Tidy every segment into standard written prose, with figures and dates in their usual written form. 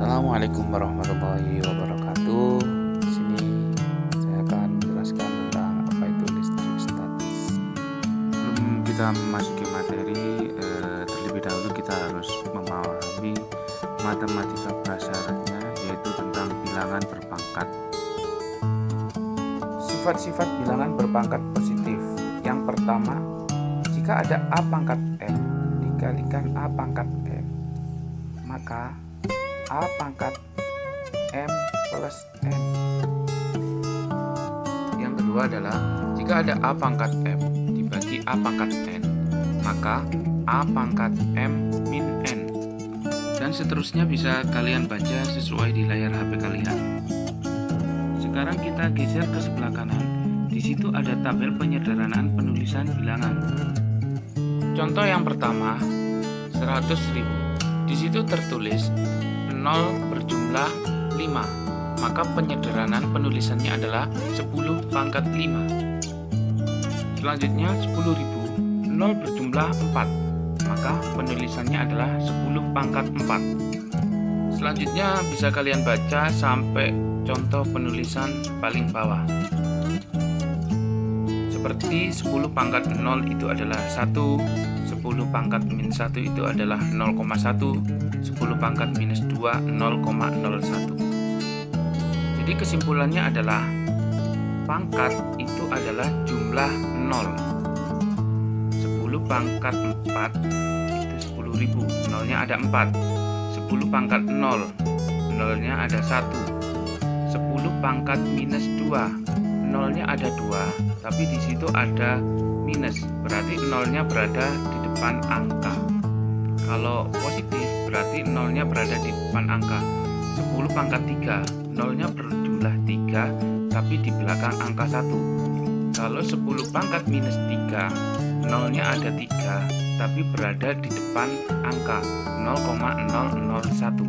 Assalamualaikum warahmatullahi wabarakatuh. Di sini saya akan menjelaskan tentang apa itu listrik statis. Sebelum kita memasuki materi, terlebih dahulu kita harus memahami matematika prasyaratnya, yaitu tentang bilangan berpangkat. Sifat-sifat bilangan berpangkat positif. Yang pertama, jika ada A pangkat M dikalikan A pangkat M, maka A pangkat M plus N. Yang kedua adalah jika ada A pangkat M dibagi A pangkat N, maka A pangkat M min N. Dan seterusnya bisa kalian baca sesuai di layar HP kalian. Sekarang kita geser ke sebelah kanan. Di situ ada tabel penyederhanaan penulisan bilangan. Contoh yang pertama, 100.000. Di situ tertulis 0 berjumlah 5, maka penyederhanaan penulisannya adalah 10 pangkat 5. Selanjutnya 10.000, 0 berjumlah 4, maka penulisannya adalah 10 pangkat 4. Selanjutnya bisa kalian baca sampai contoh penulisan paling bawah. Seperti 10 pangkat 0 itu adalah 1, 10 pangkat min 1 itu adalah 0,1, 10 pangkat minus 2 0,01. Jadi kesimpulannya adalah pangkat itu adalah jumlah 0. 10 pangkat 4 itu 10.000, nolnya ada 4. 10 pangkat 0, nolnya ada 1. 10 pangkat minus 2, nolnya ada 2, tapi di situ ada minus, berarti nolnya berada di depan angka. Kalau positif berarti nolnya berada di depan angka. 10 pangkat 3, nolnya berjumlah 3 tapi di belakang angka 1. Kalau 10 pangkat minus 3, nolnya ada 3 tapi berada di depan angka 0,001.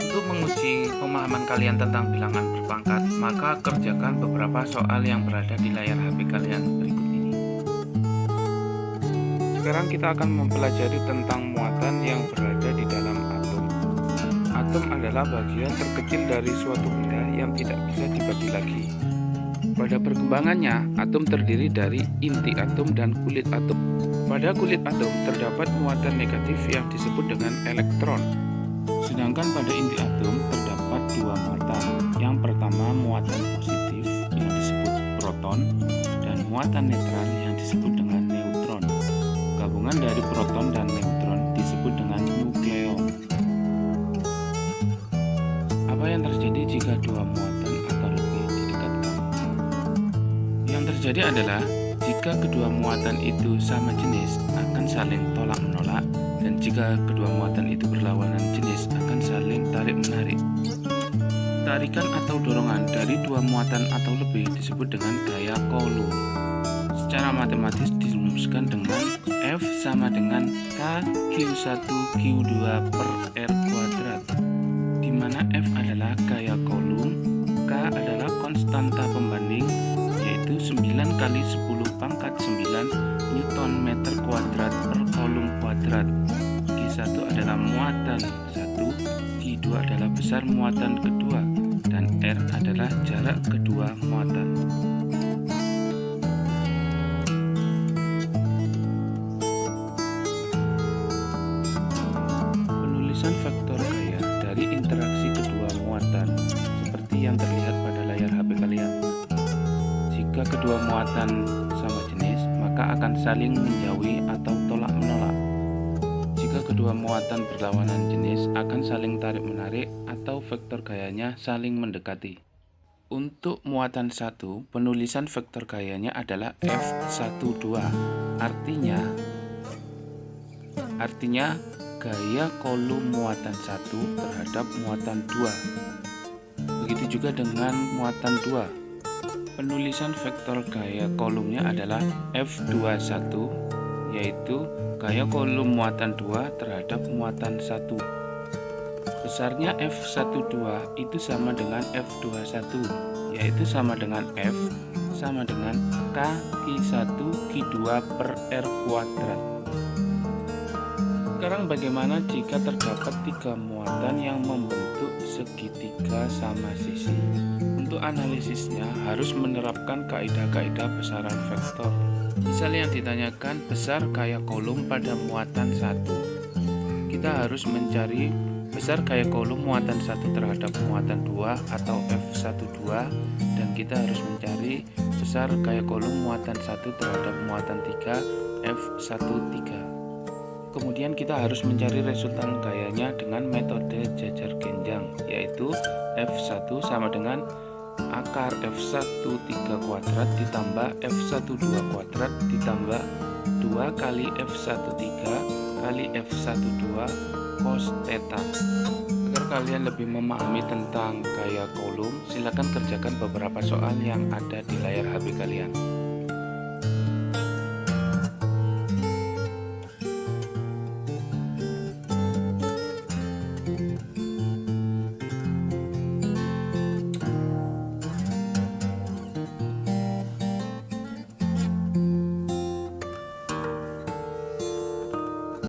Untuk menguji pemahaman kalian tentang bilangan berpangkat, maka kerjakan beberapa soal yang berada di layar HP kalian berikut ini. Sekarang kita akan mempelajari tentang muatan yang berada di dalam atom. Atom adalah bagian terkecil dari suatu benda yang tidak bisa dibagi lagi. Pada perkembangannya, atom terdiri dari inti atom dan kulit atom. Pada kulit atom terdapat muatan negatif yang disebut dengan elektron. Sedangkan pada inti atom terdapat dua muatan. Yang pertama muatan positif yang disebut proton dan muatan netral yang disebut dengan neutron. Gabungan dari proton dan neutron disebut dengan nukleon. Apa yang terjadi jika dua muatan atau lebih didekatkan? Yang terjadi adalah jika kedua muatan itu sama jenis akan saling tolak-menolak, dan jika kedua muatan itu berlawanan jenis akan saling tarik-menarik. Tarikan atau dorongan dari dua muatan atau lebih disebut dengan gaya Coulomb. Secara matematis dirumuskan dengan F sama dengan KQ1Q2 per R kuadrat, di mana F adalah gaya Coulomb, K adalah konstanta pembanding, yaitu 9 kali 10 pangkat 9 Newton meter kuadrat per Coulomb kuadrat. Q1 adalah muatan 1, Q2 adalah besar muatan kedua, dan R adalah jarak kedua muatan. Penulisan vektor gaya dari interaksi kedua muatan seperti yang terlihat pada layar HP kalian. Jika kedua muatan sama jenis, maka akan saling menjauhi atau tolak-menolak. Jika kedua muatan berlawanan jenis, akan saling tarik-menarik atau vektor gayanya saling mendekati. Untuk muatan 1, penulisan vektor gayanya adalah F12. Artinya gaya Coulomb muatan 1 terhadap muatan 2. Begitu juga dengan muatan 2. Penulisan vektor gaya Coulombnya adalah F21, yaitu gaya Coulomb muatan 2 terhadap muatan 1. Besarnya F12 itu sama dengan F21, yaitu sama dengan F sama dengan K Q1 Q2 per R kuadrat. Sekarang bagaimana jika terdapat tiga muatan yang membentuk segitiga sama sisi? Untuk analisisnya harus menerapkan kaidah-kaidah besaran vektor. Misal yang ditanyakan besar gaya kolom pada muatan 1. Kita harus mencari besar gaya kolom muatan 1 terhadap muatan 2 atau F12, dan kita harus mencari besar gaya kolom muatan 1 terhadap muatan 3 F13. Kemudian kita harus mencari resultan gayanya dengan metode jajar genjang, yaitu F1 sama dengan akar F13 kuadrat ditambah F12 kuadrat ditambah 2 kali F13 kali F12 cos theta. Agar kalian lebih memahami tentang gaya kolom, silakan kerjakan beberapa soal yang ada di layar HP kalian.